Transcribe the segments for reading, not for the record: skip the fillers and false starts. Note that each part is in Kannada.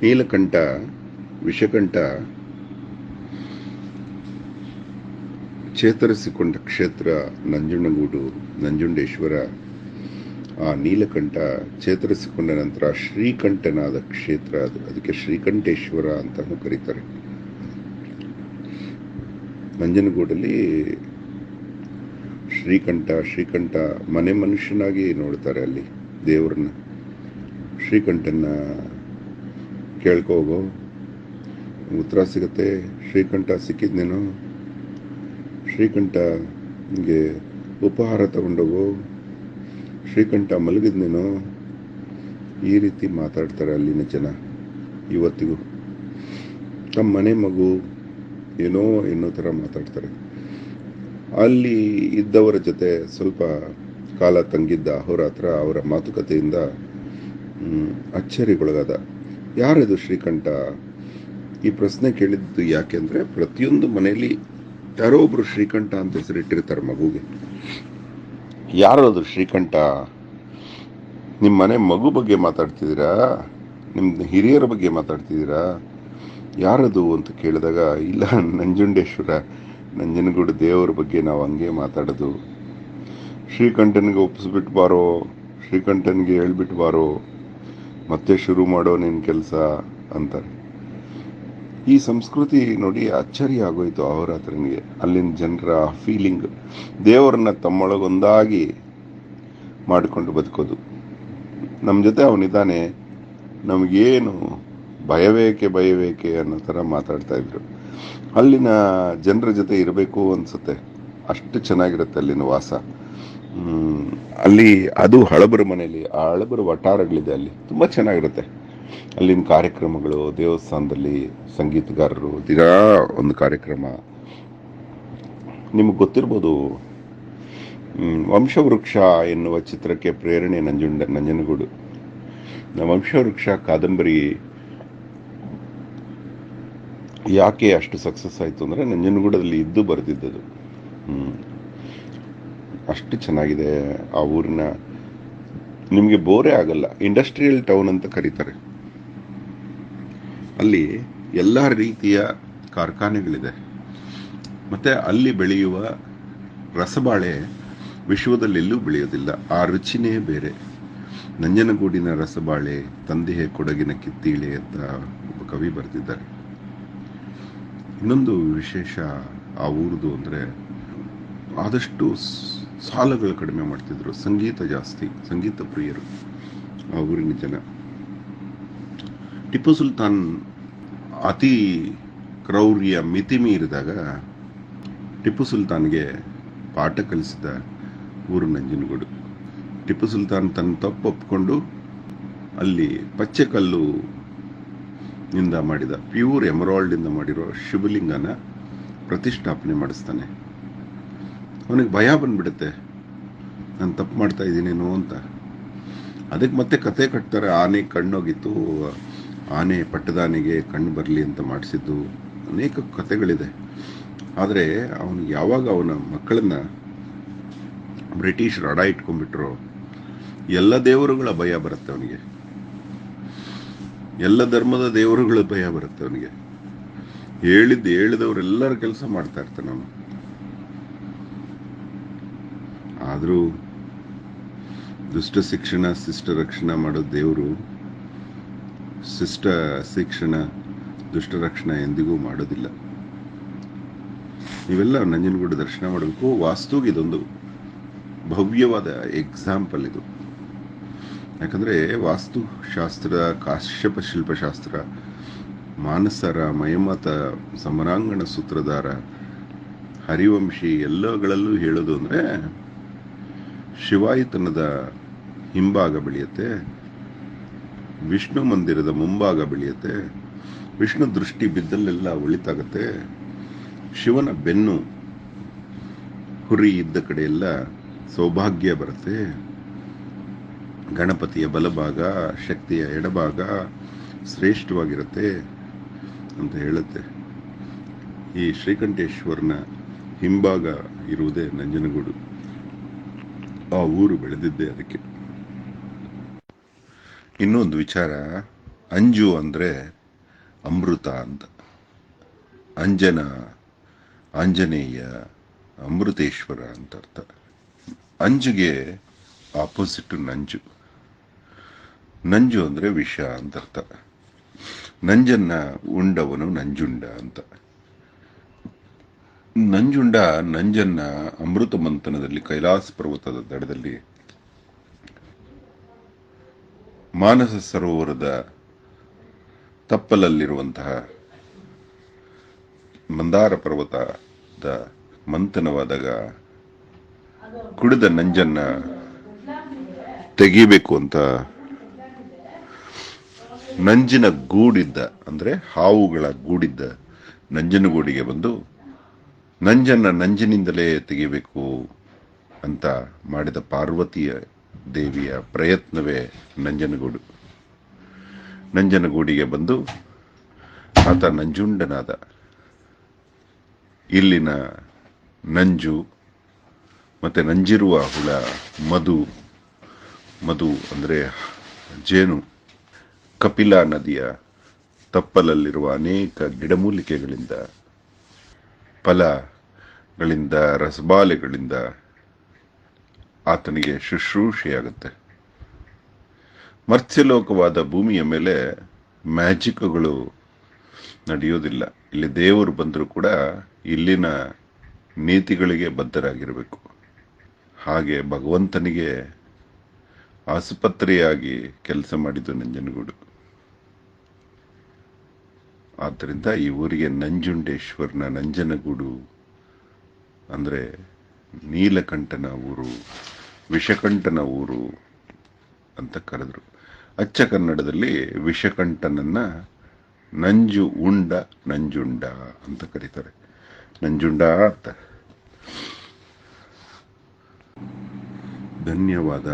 ನೀಲಕಂಠ ವಿಷಕಂಠ ಚೇತರಿಸಿಕೊಂಡ ಕ್ಷೇತ್ರ ನಂಜನಗೂಡು ನಂಜುಂಡೇಶ್ವರ. ಆ ನೀಲಕಂಠ ಚೇತರಿಸಿಕೊಂಡ ನಂತರ ಶ್ರೀಕಂಠನಾದ ಕ್ಷೇತ್ರ ಅದು. ಅದಕ್ಕೆ ಶ್ರೀಕಂಠೇಶ್ವರ ಅಂತಾನು ಕರೀತಾರೆ. ನಂಜನಗೂಡಲ್ಲಿ ಶ್ರೀಕಂಠ ಮನೆ ಮನುಷ್ಯನಾಗಿ ನೋಡ್ತಾರೆ ಅಲ್ಲಿ ದೇವರನ್ನ. ಶ್ರೀಕಂಠನ ಕೇಳ್ಕೋಗೋ, ಉತ್ತರ ಸಿಗತ್ತೆ. ಶ್ರೀಕಂಠ ಸಿಕ್ಕಿದ್ನೇನೋ, ಶ್ರೀಕಂಠಗೆ ಉಪಹಾರ ತಗೊಂಡೋಗೋ, ಶ್ರೀಕಂಠ ಮಲಗಿದ್ನೇನೋ, ಈ ರೀತಿ ಮಾತಾಡ್ತಾರೆ ಅಲ್ಲಿನ ಜನ ಇವತ್ತಿಗೂ. ತಮ್ಮ ಮನೆ ಮಗು ಏನೋ ಎನ್ನೋ ಥರ ಮಾತಾಡ್ತಾರೆ. ಅಲ್ಲಿ ಇದ್ದವರ ಜೊತೆ ಸ್ವಲ್ಪ ಕಾಲ ತಂಗಿದ್ದ ಅಹೋರಾತ್ರ ಅವರ ಮಾತುಕತೆಯಿಂದ ಅಚ್ಚರಿಗೊಳಗಾದ. ಯಾರದು ಶ್ರೀಕಂಠ? ಈ ಪ್ರಶ್ನೆ ಕೇಳಿದ್ದು ಯಾಕೆಂದ್ರೆ ಪ್ರತಿಯೊಂದು ಮನೆಯಲ್ಲಿ ಯಾರೋ ಒಬ್ರು ಶ್ರೀಕಂಠ ಅಂತ ಹೆಸರಿಟ್ಟಿರ್ತಾರೆ ಮಗುಗೆ. ಯಾರದು ಶ್ರೀಕಂಠ? ನಿಮ್ಮ ಮನೆ ಮಗು ಬಗ್ಗೆ ಮಾತಾಡ್ತಿದ್ದೀರಾ? ನಿಮ್ಮ ಹಿರಿಯರ ಬಗ್ಗೆ ಮಾತಾಡ್ತಿದ್ದೀರಾ? ಯಾರದು ಅಂತ ಕೇಳಿದಾಗ, ಇಲ್ಲ, ನಂಜುಂಡೇಶ್ವರ ನಂಜನಗೂಡು ದೇವರ ಬಗ್ಗೆ ನಾವು ಹಂಗೆ ಮಾತಾಡೋದು. ಶ್ರೀಕಂಠನಿಗೆ ಒಪ್ಪಿಸ್ಬಿಟ್ಟು ಬಾರೋ, ಶ್ರೀಕಂಠನಿಗೆ ಹೇಳ್ಬಿಟ್ಟು ಬಾರೋ, ಮತ್ತೆ ಶುರು ಮಾಡೋ ನಿನ್ನ ಕೆಲಸ ಅಂತಾರೆ. ಈ ಸಂಸ್ಕೃತಿ ನೋಡಿ ಅಚ್ಚರಿ ಆಗೋಯ್ತು ಅಹೋರಾತ್ರನಿಗೆ. ಅಲ್ಲಿನ ಜನರ ಫೀಲಿಂಗ್, ದೇವರನ್ನ ತಮ್ಮೊಳಗೊಂದಾಗಿ ಮಾಡಿಕೊಂಡು ಬದುಕೋದು. ನಮ್ಮ ಜೊತೆ ಅವನಿದ್ದಾನೆ, ನಮಗೇನು ಭಯವೇಕೆ ಅನ್ನೋ ಥರ ಮಾತಾಡ್ತಾ ಇದ್ರು. ಅಲ್ಲಿನ ಜನರ ಜೊತೆ ಇರಬೇಕು ಅನ್ಸುತ್ತೆ, ಅಷ್ಟು ಚೆನ್ನಾಗಿರುತ್ತೆ ಅಲ್ಲಿನ ವಾಸ. ಅಲ್ಲಿ ಅದು ಹಳಬರ ಮನೆಯಲ್ಲಿ, ಆ ಹಳಬರ ವಟಾರಗಳಿದೆ ಅಲ್ಲಿ, ತುಂಬ ಚೆನ್ನಾಗಿರುತ್ತೆ. ಅಲ್ಲಿನ ಕಾರ್ಯಕ್ರಮಗಳು, ದೇವಸ್ಥಾನದಲ್ಲಿ ಸಂಗೀತಗಾರರು, ದಿನಾ ಒಂದು ಕಾರ್ಯಕ್ರಮ. ನಿಮಗೆ ಗೊತ್ತಿರ್ಬೋದು, ವಂಶವೃಕ್ಷ ಎನ್ನುವ ಚಿತ್ರಕ್ಕೆ ಪ್ರೇರಣೆ ನಂಜನಗೂಡು. ವಂಶವೃಕ್ಷ ಕಾದಂಬರಿ ಯಾಕೆ ಅಷ್ಟು ಸಕ್ಸಸ್ ಆಯಿತು ಅಂದರೆ ನಂಜನಗೂಡಲ್ಲಿ ಇದ್ದು ಬರೆದಿದ್ದದು. ಅಷ್ಟು ಚೆನ್ನಾಗಿದೆ ಆ ಊರಿನ. ನಿಮಗೆ ಬೋರೇ ಆಗಲ್ಲ. ಇಂಡಸ್ಟ್ರಿಯಲ್ ಟೌನ್ ಅಂತ ಕರೀತಾರೆ. ಅಲ್ಲಿ ಎಲ್ಲ ರೀತಿಯ ಕಾರ್ಖಾನೆಗಳಿದೆ. ಮತ್ತೆ ಅಲ್ಲಿ ಬೆಳೆಯುವ ರಸಬಾಳೆ ವಿಶ್ವದಲ್ಲೆಲ್ಲೂ ಬೆಳೆಯೋದಿಲ್ಲ. ಆ ರುಚಿನೇ ಬೇರೆ. ನಂಜನಗೂಡಿನ ರಸಬಾಳೆ ತಂದೆಯೇ ಕೊಡಗಿನ ಕಿತ್ತೀಳೆ ಅಂತ ಒಬ್ಬ ಕವಿ ಬರೆದಿದ್ದಾರೆ. ಇನ್ನೊಂದು ವಿಶೇಷ ಆ ಊರದು ಅಂದರೆ ಆದಷ್ಟು ಸಾಲಗಳು ಕಡಿಮೆ ಮಾಡ್ತಿದ್ರು. ಸಂಗೀತ ಜಾಸ್ತಿ, ಸಂಗೀತ ಪ್ರಿಯರು ಆ ಊರಿನ ಜನ. ಟಿಪ್ಪು ಸುಲ್ತಾನ್ ಅತಿ ಕ್ರೌರ್ಯ ಮಿತಿ ಮೀರಿದಾಗ ಟಿಪ್ಪು ಸುಲ್ತಾನ್ಗೆ ಪಾಠ ಕಲಿಸಿದ ಊರು ನಂಜನಗೂಡು. ಟಿಪ್ಪು ಸುಲ್ತಾನ್ ತನ್ನ ತಪ್ಪು ಒಪ್ಕೊಂಡು ಅಲ್ಲಿ ಪಚ್ಚೆಕಲ್ಲು ಇಂದ ಮಾಡಿದ, ಪ್ಯೂರ್ ಎಮರಾಲ್ಡ್ ಇಂದ ಮಾಡಿರೋ ಶಿವಲಿಂಗನ ಪ್ರತಿಷ್ಠಾಪನೆ ಮಾಡಿಸ್ತಾನೆ. ಅವನಿಗೆ ಭಯ ಬಂದ್ಬಿಡುತ್ತೆ, ನಾನು ತಪ್ಪು ಮಾಡ್ತಾ ಇದ್ದೀನೇನೋ ಅಂತ. ಅದಕ್ಕೆ ಮತ್ತೆ ಕತೆ ಕಟ್ತಾರೆ. ಆನೆ ಕಣ್ಣೋಗಿತ್ತು, ಆನೆ ಪಟ್ಟದಾನೆಗೆ ಕಣ್ಣು ಬರಲಿ ಅಂತ ಮಾಡಿಸಿದ್ದು, ಅನೇಕ ಕತೆಗಳಿದೆ. ಆದರೆ ಅವನು ಯಾವಾಗ ಅವನ ಮಕ್ಕಳನ್ನ ಬ್ರಿಟಿಷರು ಅಡ ಇಟ್ಕೊಂಡ್ಬಿಟ್ರು, ಎಲ್ಲ ದೇವರುಗಳ ಭಯ ಬರುತ್ತೆ ಅವನಿಗೆ, ಎಲ್ಲ ಧರ್ಮದ ದೇವರುಗಳ ಭಯ ಬರುತ್ತೆ ಅವನಿಗೆ. ಹೇಳಿದವರೆಲ್ಲರ ಕೆಲಸ ಮಾಡ್ತಾ ಇರ್ತಾನೆ ಅವನು. ಆದರೂ ದುಷ್ಟ ಶಿಕ್ಷಣ ಶಿಷ್ಟ ರಕ್ಷಣೆ ಮಾಡೋ ದೇವರು ಶಿಷ್ಟ ಶಿಕ್ಷಣ ದುಷ್ಟ ರಕ್ಷಣೆ ಎಂದಿಗೂ ಮಾಡೋದಿಲ್ಲ. ನೀವೆಲ್ಲ ನಂಜನಗೂಡು ದರ್ಶನ ಮಾಡಬೇಕು. ವಾಸ್ತುಗೆ ಇದೊಂದು ಭವ್ಯವಾದ ಎಕ್ಸಾಂಪಲ್ ಇದು. ಯಾಕಂದ್ರೆ ವಾಸ್ತುಶಾಸ್ತ್ರ, ಕಾಶ್ಯಪ ಶಿಲ್ಪಶಾಸ್ತ್ರ, ಮಾನಸರ, ಮಯಮತ, ಸಮರಾಂಗಣ ಸೂತ್ರಧಾರ, ಹರಿವಂಶಿ ಎಲ್ಲಗಳಲ್ಲೂ ಹೇಳೋದು ಅಂದ್ರೆ ಶಿವಾಯುತನದ ಹಿಂಭಾಗ ಬೆಳೆಯುತ್ತೆ, ವಿಷ್ಣು ಮಂದಿರದ ಮುಂಭಾಗ ಬೆಳೆಯುತ್ತೆ, ವಿಷ್ಣು ದೃಷ್ಟಿ ಬಿದ್ದಲ್ಲೆಲ್ಲ ಒಳಿತಾಗತ್ತೆ, ಶಿವನ ಬೆನ್ನು ಹುರಿ ಇದ್ದ ಕಡೆ ಎಲ್ಲ ಸೌಭಾಗ್ಯ ಬರುತ್ತೆ, ಗಣಪತಿಯ ಬಲಭಾಗ, ಶಕ್ತಿಯ ಎಡಭಾಗ ಶ್ರೇಷ್ಠವಾಗಿರುತ್ತೆ ಅಂತ ಹೇಳುತ್ತೆ. ಈ ಶ್ರೀಕಂಠೇಶ್ವರನ ಹಿಂಭಾಗ ಇರುವುದೇ ನಂಜನಗೂಡು. ಆ ಊರು ಬೆಳೆದಿದ್ದೇ ಅದಕ್ಕೆ. ಇನ್ನೊಂದು ವಿಚಾರ, ಅಂಜು ಅಂದರೆ ಅಮೃತ ಅಂತ. ಅಂಜನ, ಆಂಜನೇಯ, ಅಮೃತೇಶ್ವರ ಅಂತ ಅರ್ಥ. ಅಂಜುಗೆ ಆಪೋಸಿಟ್ ನಂಜು. ನಂಜು ಅಂದರೆ ವಿಷ ಅಂತ ಅರ್ಥ. ನಂಜನ್ನ ಉಂಡವನು ನಂಜುಂಡ ಅಂತ. ನಂಜುಂಡ ನಂಜನ್ನ ಅಮೃತ ಮಂಥನದಲ್ಲಿ ಕೈಲಾಸ ಪರ್ವತದ ದಡದಲ್ಲಿ ಮಾನಸ ಸರೋವರದ ತಪ್ಪಲಲ್ಲಿರುವಂತಹ ಮಂದಾರ ಪರ್ವತದ ಮಂಥನವಾದಾಗ ಕುಡಿದ ನಂಜನ್ನ ತೆಗಿಬೇಕು ಅಂತ ನಂಜಿನ ಗೂಡಿದ್ದ, ಅಂದ್ರೆ ಹಾವುಗಳ ಗೂಡಿದ್ದ ನಂಜನಗೂಡಿಗೆ ಬಂದು ನಂಜನ್ನ ನಂಜಿನಿಂದಲೇ ತೆಗಿಬೇಕು ಅಂತ ಮಾಡಿದ ಪಾರ್ವತಿಯ ದೇವಿಯ ಪ್ರಯತ್ನವೇ ನಂಜನಗೂಡು. ನಂಜನಗೂಡಿಗೆ ಬಂದು ಆತ ನಂಜುಂಡನಾದ. ಇಲ್ಲಿನ ನಂಜು ಮತ್ತೆ ನಂಜಿರುವ ಹುಳ ಮಧು, ಮಧು ಅಂದರೆ ಜೇನು, ಕಪಿಲಾ ನದಿಯ ತಪ್ಪಲಲ್ಲಿರುವ ಅನೇಕ ಗಿಡಮೂಲಿಕೆಗಳಿಂದ, ಫಲಗಳಿಂದ, ರಸಬಾಲೆಗಳಿಂದ ಆತನಿಗೆ ಶುಶ್ರೂಷೆಯಾಗುತ್ತೆ. ಮರ್ತ್ಯಲೋಕವಾದ ಭೂಮಿಯ ಮೇಲೆ ಮ್ಯಾಜಿಕ್ಗಳು ನಡೆಯೋದಿಲ್ಲ. ಇಲ್ಲಿ ದೇವರು ಬಂದರೂ ಕೂಡ ಇಲ್ಲಿನ ನೀತಿಗಳಿಗೆ ಬದ್ಧರಾಗಿರಬೇಕು. ಹಾಗೆ ಭಗವಂತನಿಗೆ ಆಸ್ಪತ್ರೆಯಾಗಿ ಕೆಲಸ ಮಾಡಿದ್ದು ನಂಜನಗೂಡು. ಆದ್ದರಿಂದ ಈ ಊರಿಗೆ ನಂಜುಂಡೇಶ್ವರನ ನಂಜನಗೂಡು ಅಂದರೆ ನೀಲಕಂಠನ ಊರು, ವಿಷಕಂಠನ ಊರು ಅಂತ ಕರೆದ್ರು. ಅಚ್ಚ ಕನ್ನಡದಲ್ಲಿ ವಿಷಕಂಠನನ್ನ ನಂಜು ಉಂಡ ನಂಜುಂಡ ಅಂತ ಕರೀತಾರೆ. ನಂಜುಂಡ ಅಂತ. ಧನ್ಯವಾದ.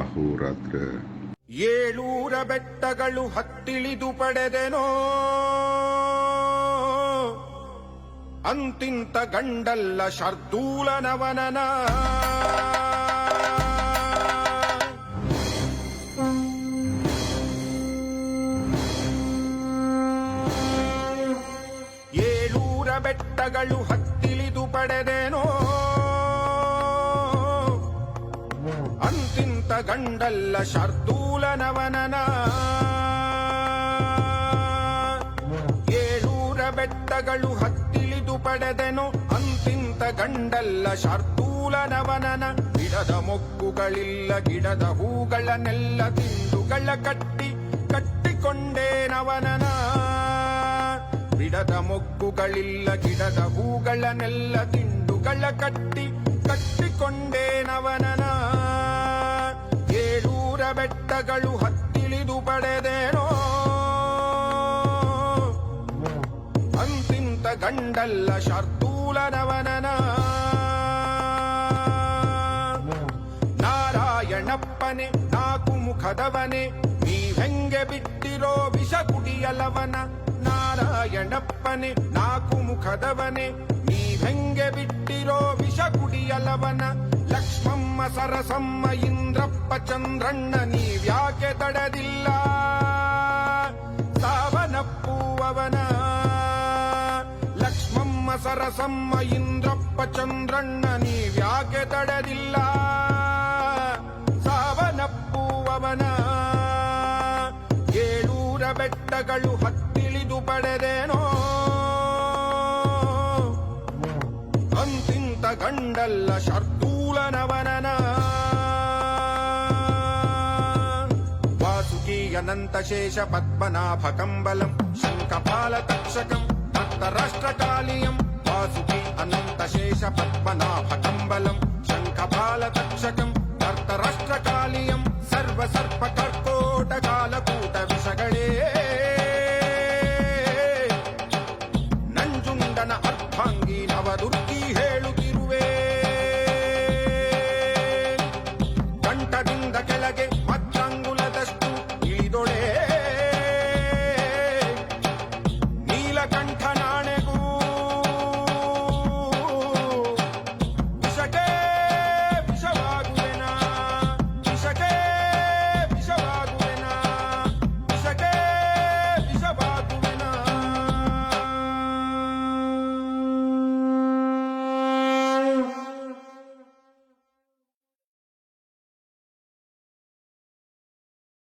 ಅಹೋರಾತ್ರ. 7 ಬೆಟ್ಟಗಳು ಹತ್ತಿಳಿದು ಪಡೆದೆನೋ, ಅಂತಿಂತ ಗಂಡಲ್ಲ ಶಾರ್ದೂಲನವನನ. ಬೆಟ್ಟಗಳು ಹತ್ತಿಳಿದು ಪಡೆದೆನೋ, ಅಂತಿಂತ ಗಂಡಲ್ಲ ಶಾರ್ದೂಲನವನನ. 7 ಬೆಟ್ಟಗಳು ಹತ್ತಿಳಿದು ಪಡೆದೆನೋ, ಅಂತಿಂತ ಗಂಡಲ್ಲ ಶಾರ್ದೂಲನವನನ. ಗಿಡದ ಮೊಕ್ಕುಗಳಿಲ್ಲ, ಗಿಡದ ಹೂಗಳನ್ನೆಲ್ಲ ತಿಂಡುಗಳ ಕಟ್ಟಿಕೊಂಡೇನವನನ. ಗಿಡದ ಮೊಗ್ಗುಗಳಿಲ್ಲ, ಗಿಡದ ಹೂಗಳನ್ನೆಲ್ಲ ತಿಂಡುಗಳ ಕಟ್ಟಿಕೊಂಡೇನವನನ. 7 ಬೆಟ್ಟಗಳು ಹತ್ತಿಳಿದು ಪಡೆದೇನೋ, ಅಂತಿಂತ ಗಂಡಲ್ಲ ಶಾರ್ದೂಲನವನನ. ನಾರಾಯಣಪ್ಪನೆ 4 ಮುಖದವನೇ, ನೀವೆಂಗೆ ಬಿಟ್ಟಿರೋ ವಿಷ ಕುಡಿಯಲವನ. ನಾರಾಯಣಪ್ಪನೆ 4 ಮುಖದವನೇ, ನೀವೆಂಗೆ ಬಿಟ್ಟಿರೋ ವಿಷ ಕುಡಿಯಲವನ. ಲಕ್ಷ್ಮಮ್ಮ ಸರಸಮ್ಮ ಇಂದ್ರಪ್ಪ ಚಂದ್ರಣ್ಣ, ನೀವ್ಯಾಕೆ ತಡೆದಿಲ್ಲ ಸಾವನಪ್ಪುವವನ. ಲಕ್ಷ್ಮಮ್ಮ ಸರಸಮ್ಮ ಇಂದ್ರಪ್ಪ ಚಂದ್ರಣ್ಣ, ನೀವ್ಯಾಕೆ ತಡೆದಿಲ್ಲ ಸಾವನಪ್ಪುವವನ. 7 ಬೆಟ್ಟಗಳು ಹತ್ತಿಳಿದು ಪಡೆದೇನೋ, ಅಂತಿಂತ ಗಂಡಲ್ಲ ಶಾರ್ದೂಲನವನನ. ವಾಸುಕಿ ಅನಂತ ಶೇಷ ಪದ್ಮನಾಭ ಕಂಬಲಂ, ಶಂಖಪಾಲ ತಕ್ಷಕಂ ಭಕ್ತರಾಷ್ಟ್ರಕಾಲಿಯಂ. ವಾಸುಕಿ ಅನಂತ ಶೇಷ ಪದ್ಮನಾಭ ಕಂಬಲಂ, ಶಂಖಪಾಲ ತಕ್ಷಕಂ ಭಕ್ತರಾಷ್ಟ್ರ